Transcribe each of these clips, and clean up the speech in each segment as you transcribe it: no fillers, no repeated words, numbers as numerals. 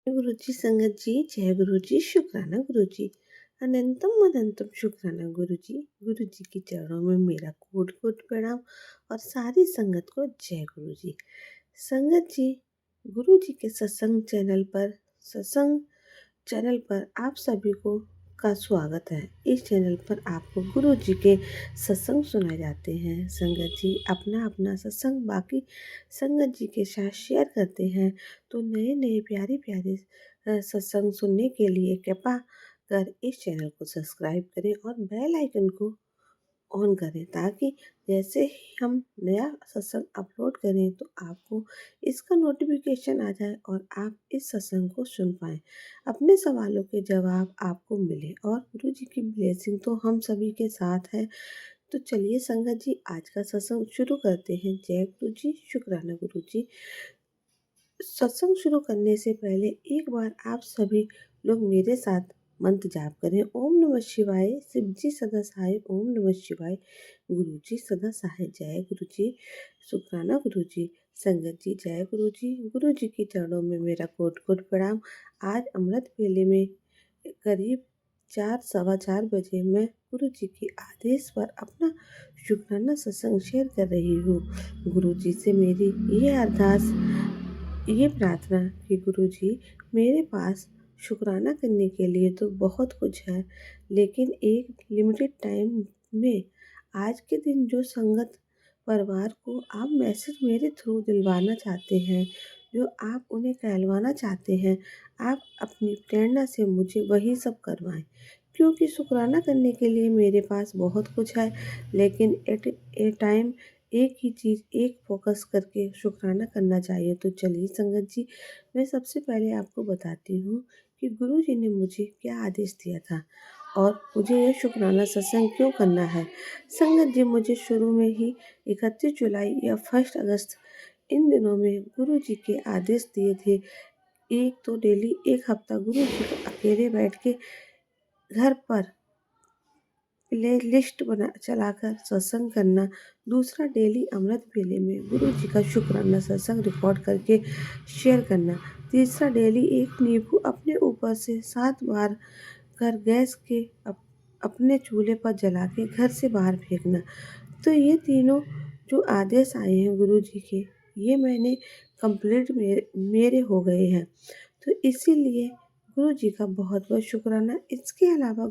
गुरु जी, संगत जी, जय गुरु जी, शुक्राना गुरु जी। अनंतम अनंतम शुक्राना गुरु जी। गुरु जी के चरणों में मेरा कोट कोट प्रणाम और सारी संगत को जय गुरु जी। संगत जी, गुरु जी के सत्संग चैनल पर आप सभी को का स्वागत है। इस चैनल पर आपको गुरु जी के सत्संग सुनाए जाते हैं। संगत जी अपना अपना सत्संग बाकी संगत जी के साथ शेयर करते हैं। तो नए नए प्यारे प्यारे सत्संग सुनने के लिए कृपा कर इस चैनल को सब्सक्राइब करें और बेल आइकन को ऑन करें, ताकि जैसे ही हम नया सत्संग अपलोड करें तो आपको इसका नोटिफिकेशन आ जाए और आप इस सत्संग को सुन पाएँ। अपने सवालों के जवाब आपको मिले और गुरु जी की ब्लेसिंग तो हम सभी के साथ है। तो चलिए संगत जी, आज का सत्संग शुरू करते हैं। जय गुरु जी, शुक्राना गुरु जी। सत्संग शुरू करने से पहले एक बार आप सभी लोग मेरे साथ मंत्र जाप करें। ओम नमः शिवाय, शिव जी सदा सहाय। ओम नमः शिवाय, गुरु जी सदा सहाय। जय गुरु जी, शुक्राना गुरु जी। संगत जी, जय गुरु जी। गुरु जी के चरणों में मेरा कोट कोट प्रणाम। आज अमृत वेले में करीब 4 सवा 4 बजे मैं गुरु जी के आदेश पर अपना शुक्राना सत्संग शेयर कर रही हूँ। गुरु जी से मेरी ये अरदास, ये प्रार्थना कि गुरु जी, मेरे पास शुक्राना करने के लिए तो बहुत कुछ है, लेकिन एक लिमिटेड टाइम में आज के दिन जो संगत परिवार को आप मैसेज मेरे थ्रू दिलवाना चाहते हैं, जो आप उन्हें कहलवाना चाहते हैं, आप अपनी प्रेरणा से मुझे वही सब करवाएं। क्योंकि शुक्राना करने के लिए मेरे पास बहुत कुछ है, लेकिन एट ए टाइम एक ही चीज़, एक फोकस करके शुक्राना करना चाहिए। तो चलिए संगत जी, मैं सबसे पहले आपको बताती हूँ कि गुरु जी ने मुझे क्या आदेश दिया था और मुझे यह शुक्राना सत्संग क्यों करना है। संगत जी, मुझे शुरू में ही 31 जुलाई या 1 अगस्त इन दिनों में गुरु जी के आदेश दिए थे। एक तो डेली एक हफ्ता गुरु जी को अकेले बैठ के घर पर प्ले लिस्ट चलाकर सत्संग करना। दूसरा, डेली अमृत वेले में गुरु जी का शुक्राना सत्संग रिकॉर्ड करके शेयर करना। तीसरा, डेली एक नींबू अपने ऊपर से 7 बार कर गैस के अपने चूल्हे पर जला के घर से बाहर फेंकना। तो ये तीनों जो आदेश आए हैं गुरु जी के, ये मैंने कंप्लीट मेरे हो गए हैं। तो इसीलिए गुरु जी का बहुत बहुत शुक्राना। इसके अलावा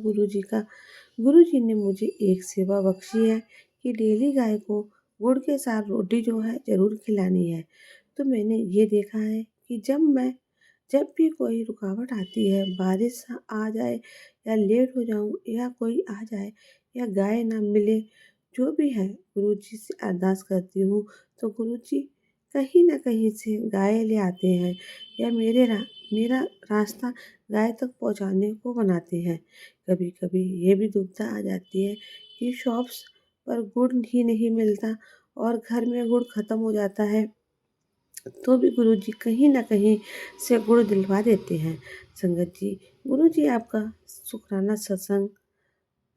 गुरु जी ने मुझे एक सेवा बख्शी है कि डेली गाय को गुड़ के साथ रोटी जो है ज़रूर खिलानी है। तो मैंने ये देखा है कि जब भी कोई रुकावट आती है, बारिश आ जाए या लेट हो जाऊं या कोई आ जाए या गाय ना मिले, जो भी है गुरु जी से अरदास करती हूँ तो गुरु जी कहीं ना कहीं से गाय ले आते हैं या मेरा रास्ता गाय तक पहुँचाने को बनाते हैं। कभी कभी ये भी दुविधा आ जाती है कि शॉप्स पर गुड़ ही नहीं मिलता और घर में गुड़ ख़त्म हो जाता है, तो भी गुरु जी कहीं ना कहीं से गुड़ दिलवा देते हैं। संगत जी, गुरु जी आपका शुक्राना सत्संग।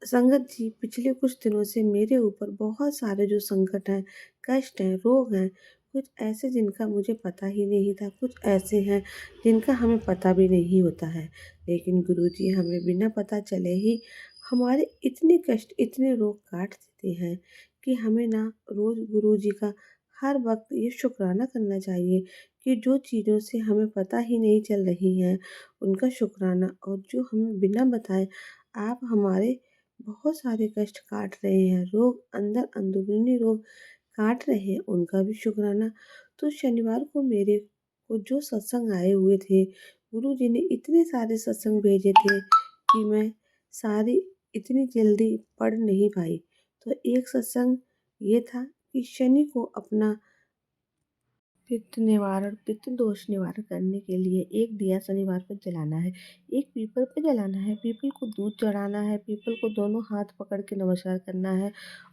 संगत जी, पिछले कुछ दिनों से मेरे ऊपर बहुत सारे जो संकट हैं, कष्ट हैं, रोग हैं, कुछ ऐसे जिनका मुझे पता ही नहीं था, कुछ ऐसे हैं जिनका हमें पता भी नहीं होता है। लेकिन गुरु जी हमें बिना पता चले ही हमारे इतने कष्ट, इतने रोग काट देते हैं कि हमें ना रोज़ गुरु जी का हर वक्त ये शुक्राना करना चाहिए कि जो चीज़ों से हमें पता ही नहीं चल रही हैं, उनका शुक्राना, और जो हमें बिना बताए आप हमारे बहुत सारे कष्ट काट रहे हैं, रोग अंदरूनी रोग काट रहे हैं, उनका भी शुक्राना। तो शनिवार को मेरे को जो सत्संग आए हुए थे, गुरु जी ने इतने सारे सत्संग भेजे थे कि मैं सारी इतनी जल्दी पढ़ नहीं पाई। तो एक सत्संग ये था कि शनि को अपना पित्त दोष निवारण करने के लिए एक दिया शनिवार पर जलाना है, एक पीपल पर जलाना है, पीपल को दूध चढ़ाना है, पीपल को दोनों हाथ पकड़ के नमस्कार करना है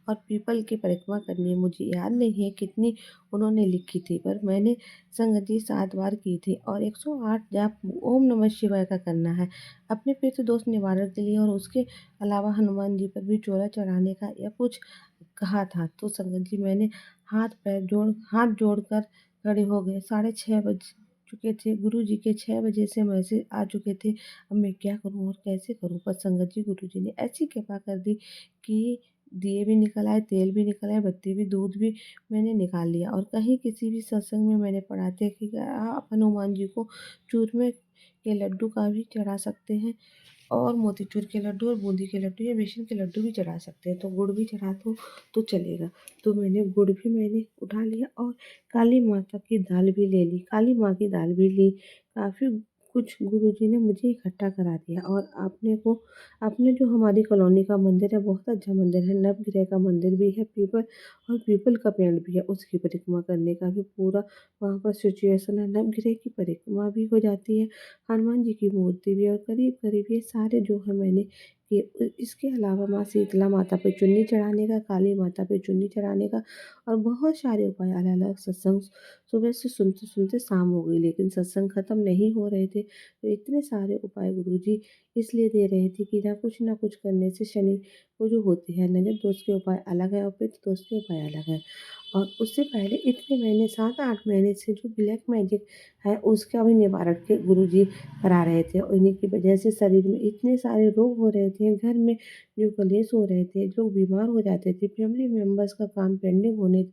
और पीपल की परिक्रमा करनी है। मुझे याद नहीं है कितनी उन्होंने लिखी थी, पर मैंने संगत जी 7 बार की थी और 108 जाप ओम नमः शिवाय का करना है अपने पित्त दोष निवारण के लिए। और उसके अलावा हनुमान जी पर भी चोला चढ़ाने का या कुछ कहा था। तो संगत जी, मैंने हाथ जोड़ कर खड़े हो गए। 6:30 बजे चुके थे। गुरुजी के 6 बजे से मैसेज आ चुके थे। अब मैं क्या करूँ और कैसे करूँ? पर संगत जी गुरुजी ने ऐसी कृपा कर दी कि दिए भी निकल आए, तेल भी निकल आए, बत्ती भी, दूध भी मैंने निकाल लिया। और कहीं किसी भी सत्संग में मैंने पढ़ा था कि आप हनुमान जी को चूरमे के लड्डू का भी चढ़ा सकते हैं और मोतीचूर के लड्डू और बूंदी के लड्डू या बेसन के लड्डू भी चढ़ा सकते हैं, तो गुड़ भी चढ़ा दो तो चलेगा। तो गुड़ भी मैंने उठा लिया और काली माता की दाल भी ले ली, काली माँ की दाल भी ली। काफ़ी कुछ गुरुजी ने मुझे इकट्ठा करा दिया। और आपने जो हमारी कॉलोनी का मंदिर है, बहुत अच्छा मंदिर है, नवग्रह का मंदिर भी है, पीपल का पेड़ भी है, उसकी परिक्रमा करने का भी पूरा वहाँ पर सिचुएशन है। नवग्रह की परिक्रमा भी हो जाती है, हनुमान जी की मूर्ति भी, और करीब-करीब ये सारे जो है मैंने किए। इसके अलावा माँ शीतला माता पे चुन्नी चढ़ाने का, काली माता पे चुन्नी चढ़ाने का और बहुत सारे उपाय अलग-अलग सत्संग सुबह से सुनते-सुनते शाम हो गई, लेकिन सत्संग खत्म नहीं हो रहे थे। तो इतने सारे उपाय गुरुजी इसलिए दे रहे थे कि ना कुछ करने से शनि को जो होती है नज़र दोष के उपाय अलग है और पितृ दोष के उपाय अलग है। और उससे पहले इतने महीने 7-8 महीने से जो ब्लैक मैजिक है उसका भी निवारण के गुरुजी करा रहे थे, और इन्हीं की वजह से शरीर में इतने सारे रोग हो रहे थे, घर में जो कलेश हो रहे थे, लोग बीमार हो जाते थे, फैमिली मेंबर्स का काम पेंडिंग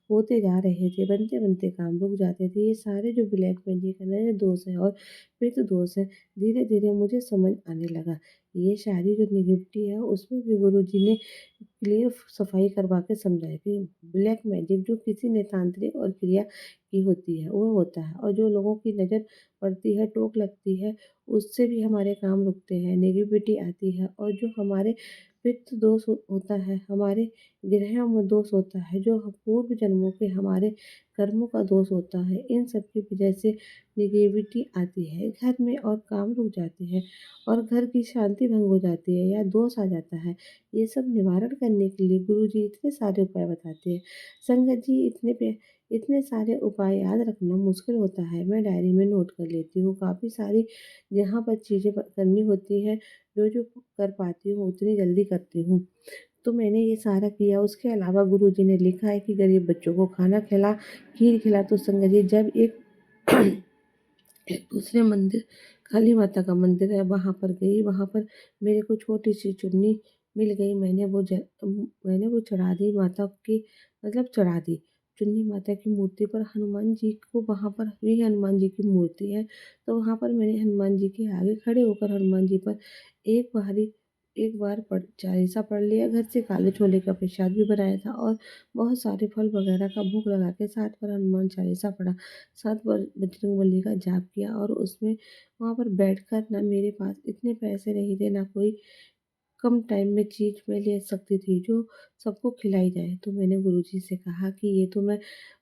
होते जा रहे थे, बनते-बनते काम रुक जाते थे। ये सारे जो ब्लैक मैजिक है ना, ये दोष है और पितृ दोष है। धीरे-धीरे मुझे समझ आने लगा। ये सारी जो नेगेटिविटी है उसमें भी गुरुजी ने क्लियर सफाई करवा के समझाया कि ब्लैक मैजिक जो किसी ने तांत्रिक और क्रिया की होती है वो होता है, और जो लोगों की नज़र पड़ती है, टोक लगती है, उससे भी हमारे काम रुकते हैं, नेगेटिविटी आती है। और जो हमारे पितृ दोष होता है, हमारे ग्रहों में दोष होता है, जो पूर्व जन्मों के हमारे कर्मों का दोष होता है, इन सब की वजह से नेगेटिविटी आती है घर में और काम रुक जाते हैं और घर की शांति भंग हो जाती है या दोष आ जाता है। ये सब निवारण करने के लिए गुरुजी इतने सारे उपाय बताते हैं। संगत जी इतने सारे उपाय याद रखना मुश्किल होता है। मैं डायरी में नोट कर लेती हूँ। काफ़ी सारी जहाँ पर चीज़ें करनी होती हैं, जो कर पाती हूँ उतनी जल्दी करती हूँ। तो मैंने ये सारा किया। उसके अलावा गुरुजी ने लिखा है कि गरीब बच्चों को खाना खिला, खीर खिला। तो संगत जी जब एक एक दूसरे मंदिर, काली माता का मंदिर है, वहाँ पर गई। वहाँ पर मेरे को छोटी-सी चुन्नी मिल गई। मैंने वो चढ़ा दी माता की, मतलब चढ़ा दी। चुन्नी माता की मूर्ति पर, हनुमान जी को वहाँ पर भी हनुमान जी की मूर्ति है, तो वहाँ पर मैंने हनुमान जी के आगे खड़े होकर हनुमान जी पर एक बारी एक बार चालीसा पढ़ लिया। घर से काले छोले का प्रसाद भी बनाया था और बहुत सारे फल वगैरह का भोग लगा के 7 बार हनुमान चालीसा पढ़ा। 7 बार बजरंगबली का जाप किया। और उसमें वहाँ पर बैठकर ना मेरे पास इतने पैसे नहीं थे, ना कोई कम टाइम में चीज़ मैं ले सकती थी जो सबको खिलाई जाए। तो मैंने गुरुजी से कहा कि ये तो मैं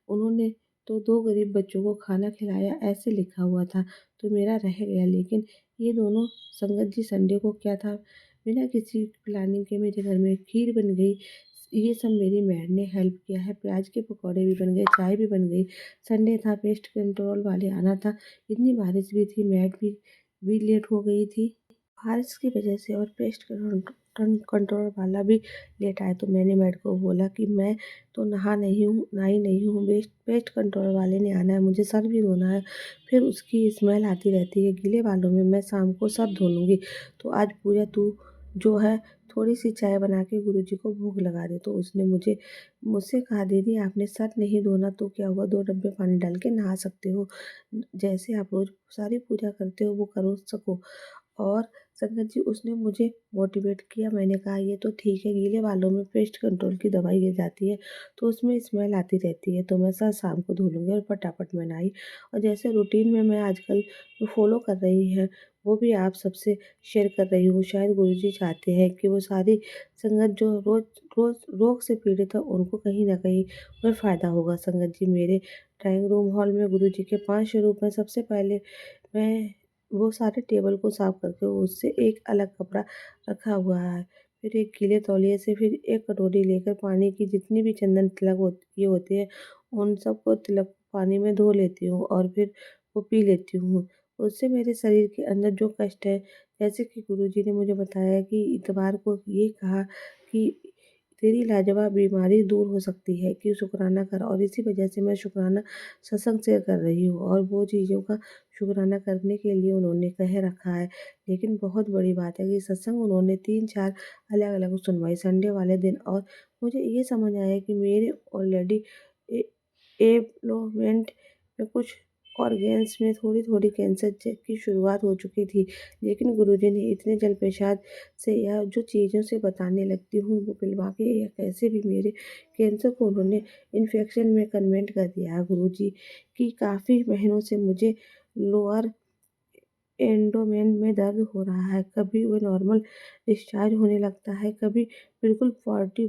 उन्होंने तो 2 गरीब बच्चों को खाना खिलाया ऐसे लिखा हुआ था, तो मेरा रह गया। लेकिन ये दोनों संगत जी संडे को क्या था, बिना किसी प्लानिंग के मेरे घर में खीर बन गई। ये सब मेरी मैड ने हेल्प किया है। प्याज के पकौड़े भी बन गए, चाय भी बन गई। संडे था, पेस्ट कंट्रोल वाले आना था। इतनी बारिश भी थी, मैड भी लेट हो गई थी। बारिश की वजह से और पेस्ट कंट्रोल वाला भी लेट आया। तो मैंने मैड को बोला कि मैं तो नहाई नहीं हूँ, पेस्ट कंट्रोल वाले ने आना है, मुझे सर भी धोना है, फिर उसकी स्मेल आती रहती है, गीले बालों में मैं शाम को सर धो लूँगी। तो आज पूजा तू जो है थोड़ी सी चाय बना के गुरुजी को भोग लगा दे। तो उसने मुझसे कहा, दीदी आपने सर नहीं धोना तो क्या हुआ, 2 डब्बे पानी डाल के नहा सकते हो, जैसे आप रोज सारी पूजा करते हो वो करो सको। और संगत जी उसने मुझे मोटिवेट किया। मैंने कहा ये तो ठीक है, गीले बालों में पेस्ट कंट्रोल की दवाई गिर जाती है तो उसमें स्मेल आती रहती है, तो मैं सर शाम को धो लूँगी। और फटाफट मैं नहाई। और जैसे रूटीन में मैं आजकल जो फॉलो कर रही हैं वो भी आप सबसे शेयर कर रही हूँ। शायद गुरुजी चाहते हैं कि वो सारी संगत जो रोज रोज रोग से पीड़ित है उनको कहीं ना कहीं उन्हें फ़ायदा होगा। संगत जी मेरे ड्राइंग रूम हॉल में गुरुजी के 5 स्वरूप हैं। सबसे पहले मैं वो सारे टेबल को साफ करके उससे एक अलग कपड़ा रखा हुआ है। फिर एक गीले तौलिए से फिर एक कटोरी लेकर पानी की जितनी भी चंदन तिलक ये होते हैं उन सबको तिलक पानी में धो लेती हूँ और फिर वो पी लेती हूँ। उससे मेरे शरीर के अंदर जो कष्ट है, जैसे कि गुरुजी ने मुझे बताया कि इतवार को ये कहा कि तेरी लाजवाब बीमारी दूर हो सकती है कि शुक्राना कर। और इसी वजह से मैं शुक्राना सत्संग से कर रही हूँ और वो चीज़ों का शुक्राना करने के लिए उन्होंने कह रखा है। लेकिन बहुत बड़ी बात है कि सत्संग उन्होंने 3-4 अलग-अलग सुनवाई संडे वाले दिन, और मुझे ये समझ आया कि मेरे ऑलरेडी ए एम्प्लॉयमेंट में कुछ ऑर्गेन्स में थोड़ी-थोड़ी कैंसर की शुरुआत हो चुकी थी। लेकिन गुरुजी ने इतने जल्पेशाद से या जो चीज़ों से बताने लगती हूँ वो पिलवा के या कैसे भी मेरे कैंसर को उन्होंने इन्फेक्शन में कन्वर्ट कर दिया है गुरुजी। कि काफ़ी महीनों से मुझे लोअर एंडोमेन में दर्द हो रहा है। कभी वो नॉर्मल डिस्चार्ज होने लगता है, कभी बिल्कुल 40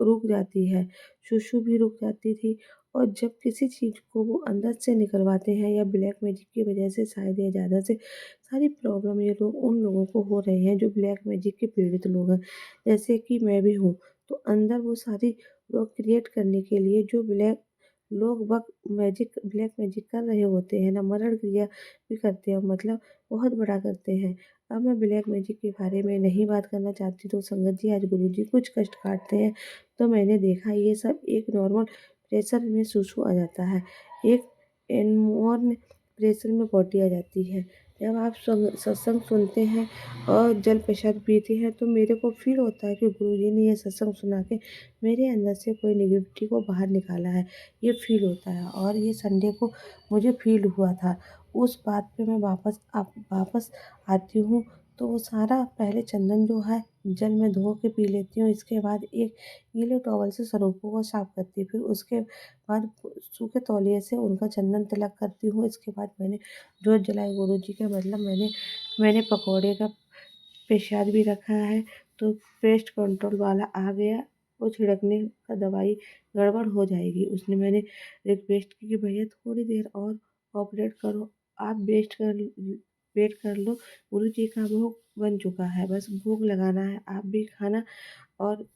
रुक जाती है, शुशु भी रुक जाती थी। और जब किसी चीज़ को वो अंदर से निकलवाते हैं या ब्लैक मैजिक की वजह से शायद या ज़्यादा से सारी प्रॉब्लम ये लोग उन लोगों को हो रहे हैं जो ब्लैक मैजिक के पीड़ित लोग हैं, जैसे कि मैं भी हूँ। तो अंदर वो सारी लोग क्रिएट करने के लिए जो ब्लैक लोग ब्लैक मैजिक कर रहे होते हैं ना, मरण क्रिया भी करते हैं, मतलब बहुत बड़ा करते हैं। अब मैं ब्लैक मैजिक के बारे में नहीं बात करना चाहती, तो संगत जी आज गुरुजी कुछ कष्ट काटते हैं तो मैंने देखा ये सब एक नॉर्मल प्रेशर में सुसु आ जाता है, एक एनमोर्न प्रेशर में पॉटी आ जाती है। जब आप सत्संग सुनते हैं और जल प्रसाद पीते हैं तो मेरे को फील होता है कि गुरुजी ने ये सत्संग सुना के मेरे अंदर से कोई नेगेटिविटी को बाहर निकाला है, ये फील होता है। और ये संडे को मुझे फील हुआ था। उस बात पे मैं वापस आती हूँ तो वो सारा पहले चंदन जो है जल में धो के पी लेती हूँ। इसके बाद एक गीले टॉवल से स्वरूपों को साफ करती हूँ, फिर उसके बाद सूखे तौलिए से उनका चंदन तिलक करती हूँ। इसके बाद मैंने जोत जलाई गुरु जी का, मतलब मैंने पकौड़े का प्रसाद भी रखा है। तो पेस्ट कंट्रोल वाला आ गया, वो छिड़कने का दवाई गड़बड़ हो जाएगी। उसने मैंने रिक्वेस्ट की कि भैया थोड़ी देर और ऑपरेट करो, आप वेट कर लो, गुरु जी का भोग बन चुका है, बस भोग लगाना है, और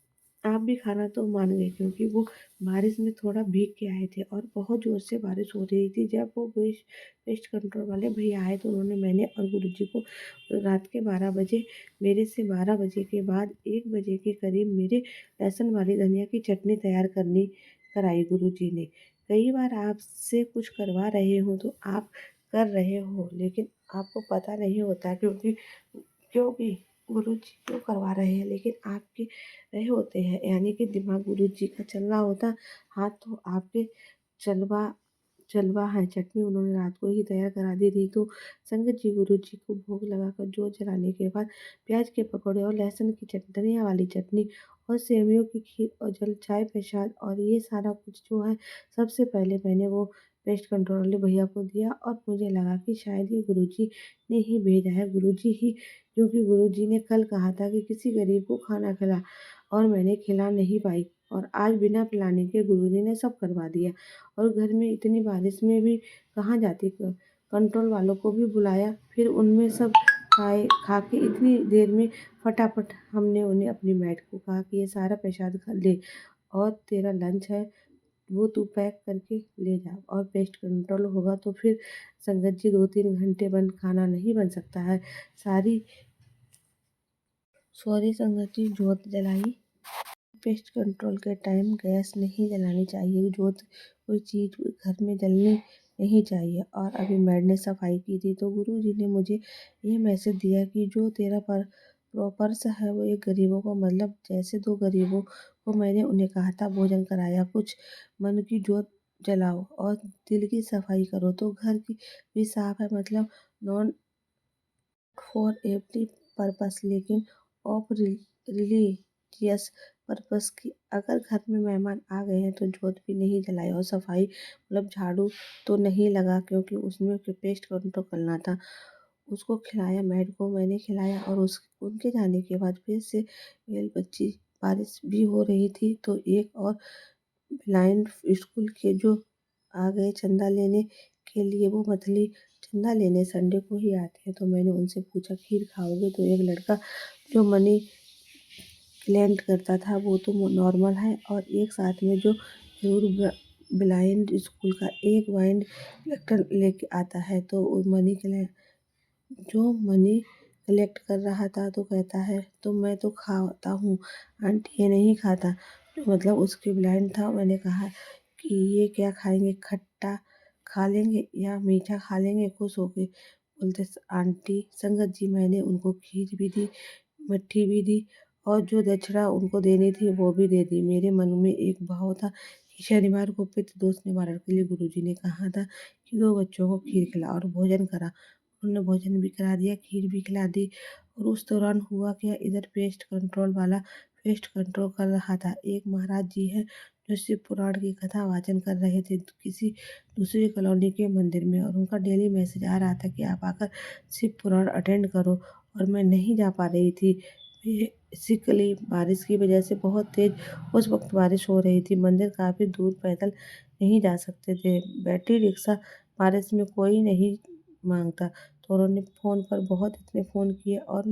आप भी खाना। तो मान गए क्योंकि वो बारिश में थोड़ा भीग के आए थे और बहुत ज़ोर से बारिश हो रही थी। जब वो पेस्ट कंट्रोल वाले भैया आए तो मैंने और गुरुजी को रात के 12 बजे, मेरे से 12 बजे के बाद 1 बजे के करीब मेरे लहसुन वाली धनिया की चटनी तैयार करनी कराई गुरुजी ने। कई बार आपसे कुछ करवा रहे हो तो आप कर रहे हो, लेकिन आपको पता नहीं होता क्योंकि क्योंकि गुरुजी क्यों करवा रहे हैं, लेकिन आपके रहे होते हैं, यानी कि दिमाग गुरुजी का चल रहा होता, हाथ तो आपके चलवा चलवा है। चटनी उन्होंने रात को ही तैयार करा दी थी। तो संगत जी गुरुजी को भोग लगाकर जोत जलाने के बाद प्याज के पकौड़े और लहसुन की धनिया वाली चटनी और सेवियों की खीर और जल चाय प्रसाद और ये सारा कुछ जो है, सबसे पहले मैंने वो पेस्ट कंट्रोल वाले भैया को दिया और मुझे लगा कि शायद ये गुरुजी ने ही भेजा है, गुरुजी ही, क्योंकि गुरुजी ने कल कहा था कि किसी गरीब को खाना खिला, और मैंने खिला नहीं पाई। और आज बिना पिलाने के गुरुजी ने सब करवा दिया। और घर में इतनी बारिश में भी कहाँ जाती, कंट्रोल वालों को भी बुलाया, फिर उनमें सब खा के इतनी देर में फटाफट हमने उन्हें अपनी मैट को कहा कि ये सारा प्रसाद खा ले, और तेरा लंच है वो तू पैक करके ले जा, और पेस्ट कंट्रोल होगा तो फिर संगत जी 2-3 घंटे खाना नहीं बन सकता है। सारी सॉरी संगत जी, जोत जलाई। पेस्ट कंट्रोल के टाइम गैस नहीं जलानी चाहिए, जोत कोई चीज़ घर में जलनी नहीं चाहिए। और अभी मैंने सफाई की थी तो गुरु जी ने मुझे ये मैसेज दिया कि जो तेरा पर्स है वो एक गरीबों को, मतलब जैसे 2 गरीबों को मैंने उन्हें कहा था भोजन कराया, कुछ मन की जोत जलाओ और दिल की सफाई करो। तो घर की भी साफ है, मतलब नॉन फॉर एवरी पर्पस, लेकिन ऑफ रिलीजियस पर्पस की। अगर घर में मेहमान आ गए हैं तो जोत भी नहीं जलाई और सफाई, मतलब झाड़ू तो नहीं लगा क्योंकि उसमें पेस्ट कंट्रोल करना था। उसको खिलाया, मैड को मैंने खिलाया, और उनके जाने के बाद फिर से बेल बच्ची, बारिश भी हो रही थी तो एक और ब्लाइंड स्कूल के जो आ गए चंदा लेने के लिए, वो मछली चंदा लेने संडे को ही आते हैं। तो मैंने उनसे पूछा खीर खाओगे, तो एक लड़का जो मनी क्लेंट करता था वो तो नॉर्मल है, और एक साथ में जो जरूर ब्लाइंड स्कूल का एक वाइंड कलेक्टर लेके आता है। तो मनी कलेक्ट कर रहा था तो कहता है तो मैं तो खाता हूँ आंटी, ये नहीं खाता। तो मतलब उसकी ब्लाइंड था। मैंने कहा कि ये क्या खाएंगे, खट्टा खा लेंगे या मीठा खा लेंगे खुश होके। बोलते आंटी संगत जी मैंने उनको खीर भी दी, मट्ठी भी दी और जो दक्षिणा उनको देनी थी वो भी दे दी। मेरे मन में एक भाव था कि शनिवार को पितृ दोष निवारण के लिए गुरुजी ने कहा था कि 2 बच्चों को खीर खिला और भोजन करा। उन्होंने भोजन भी करा दिया, खीर भी खिला दी। और उस दौरान हुआ क्या, इधर पेस्ट कंट्रोल वाला पेस्ट कंट्रोल कर रहा था। एक महाराज जी हैं जो शिव पुराण की कथा वाचन कर रहे थे किसी दूसरी कॉलोनी के मंदिर में, और उनका डेली मैसेज आ रहा था कि आप आकर शिव पुराण अटेंड करो। और मैं नहीं जा पा रही थी बेसिकली बारिश की वजह से, बहुत तेज उस वक्त बारिश हो रही थी। मंदिर काफ़ी दूर, पैदल नहीं जा सकते थे। बैटरी रिक्शा बारिश में कोई नहीं मांगता। तो उन्होंने फ़ोन पर बहुत इतने फ़ोन किए और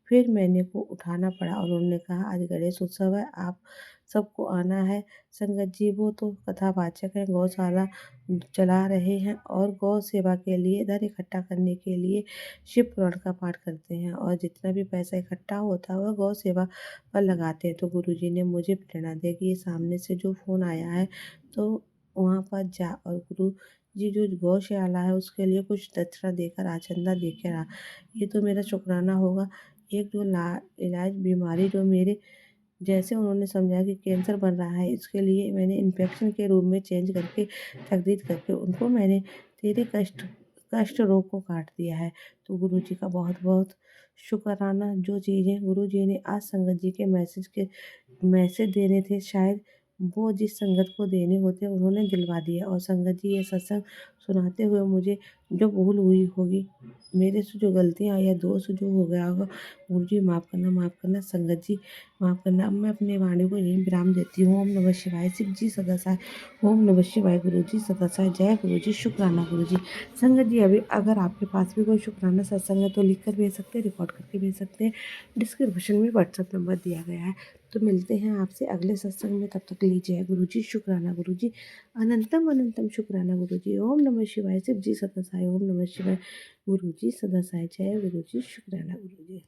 फिर मैंने को उठाना पड़ा और उन्होंने कहा आज गणेश उत्सव है, आप सबको आना है। संगत जी वो तो कथावाचक हैं, गौशाला चला रहे हैं और गौ सेवा के लिए धन इकट्ठा करने के लिए शिव पुराण का पाठ करते हैं, और जितना भी पैसा इकट्ठा होता है वह गौ सेवा पर लगाते हैं। तो गुरुजी ने मुझे प्रेरणा दी कि ये सामने से जो फ़ोन आया है तो वहाँ पर जा और गुरु जी जो गौशाला है उसके लिए कुछ दक्षिणा देकर आ, चंदा देकर आ। ये तो मेरा शुक्राना होगा। एक जो इलाज बीमारी जो मेरे जैसे उन्होंने समझा कि कैंसर बन रहा है, इसके लिए मैंने इन्फेक्शन के रूम में चेंज करके तकदीर करके उनको मैंने तेरे कष्ट रोग को काट दिया है। तो गुरु जी का बहुत बहुत शुक्राना। जो चीज़ें गुरु जी ने आज संगत जी के मैसेज देने थे, शायद वो जिस संगत को देने होते उन्होंने दिलवा दिया। और संगत जी ये सत्संग सुनाते हुए मुझे जो भूल हुई होगी, मेरे से जो गलतियाँ या दोष जो हो गया होगा, गुरु जी माफ़ करना, संगत जी माफ़ करना। अब मैं अपने वाणी को यहीं विराम देती हूँ। ओम नमः शिवाय। शिव जी सदा सहाय। ओम नमः शिवाय। गुरु जी सदा सहाय। जय गुरु जी। शुक्राना गुरु जी। संगत जी अभी अगर आपके पास भी कोई शुक्राना सत्संग है तो लिख कर भेज सकते हैं, रिकॉर्ड करके भेज सकते हैं। डिस्क्रिप्शन में व्हाट्सएप नंबर दिया गया है। तो मिलते हैं आपसे अगले सत्संग में, तब तक के लिए जय गुरु जी। शुक्राना गुरु जी। अनंतम अनंतम शुक्राना गुरु जी। ओम नमः शिवाय। शिव जी सदा सहाय। ओम नमः शिवाय। गुरु जी सदा सहाय। जय गुरु जी। शुक्राना गुरु जी।